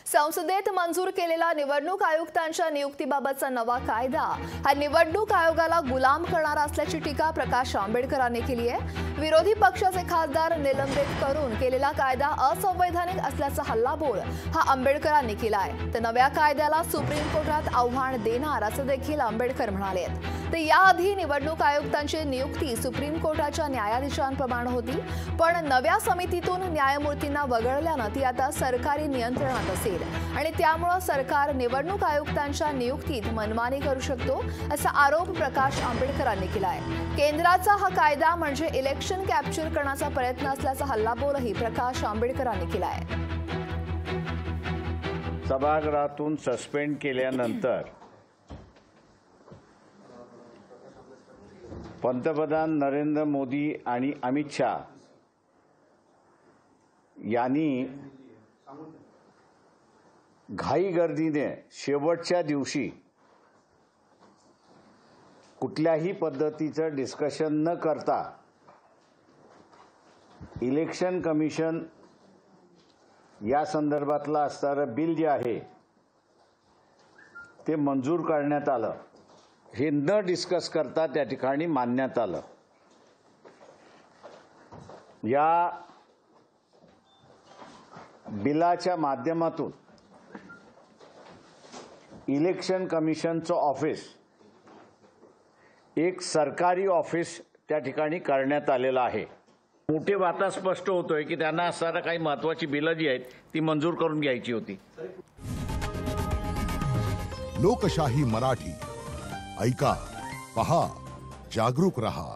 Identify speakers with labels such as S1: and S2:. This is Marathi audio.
S1: संसदेत मंजूर केलेला निवडणूक आयुक्तांच्या नियुक्तीबाबतचा नवा कायदा हा निवडणूक आयोगाला गुलाम करणारा असल्याची टीका प्रकाश आंबेडकरांनी केली आहे। विरोधी पक्षाचे खासदार निलंबित करून केलेला कायदा असंवैधानिक असल्याचा हल्लाबोल हा आंबेडकरांनी केला आहे। तर नव्या कायद्याला सुप्रीम कोर्टात आव्हान देणार असं देखील आंबेडकर म्हणाले। तर याआधी निवडणूक आयुक्तांची नियुक्ती सुप्रीम कोर्टाच्या न्यायाधीशांप्रमाणे होती, पण नव्या समितीतून न्यायमूर्तींना वगळल्यानं ती आता सरकारी नियंत्रणात असेल आणि त्यामुळे सरकार निवडणूक आयुक्तांच्या नियुक्तीत मनमानी करू शकतो असा आरोप प्रकाश आंबेडकरांनी केला आहे। केंद्राचा हा कायदा म्हणजे इलेक्शन कॅप्चर करण्याचा प्रयत्न असल्याचा हल्लाबोलही प्रकाश आंबेडकरांनी केला आहे।
S2: सभागृहातून सस्पेंड केल्यानंतर पंतप्रधान नरेंद्र मोदी आणि अमित शाह यांनी घाईगर्दीने शेवटच्या दिवशी कुठल्याही पद्धतीचं डिस्कशन न करता इलेक्शन कमिशन या संदर्भातलं असणारं बिल जे आहे ते मंजूर करण्यात आलं। हे न डिस्कस करता त्या ठिकाणी मानण्यात आलं। या बिलाच्या माध्यमातून इलेक्शन कमिशनचं ऑफिस एक सरकारी ऑफिस त्या ठिकाणी करण्यात आलेलं आहे। मोठे वाता स्पष्ट होतोय की त्यांना असणारी काही महत्त्वाची बिलं जी आहेत ती मंजूर करून घ्यायची होती।
S3: लोकशाही मराठी ऐका, पहा, जागरूक रहा।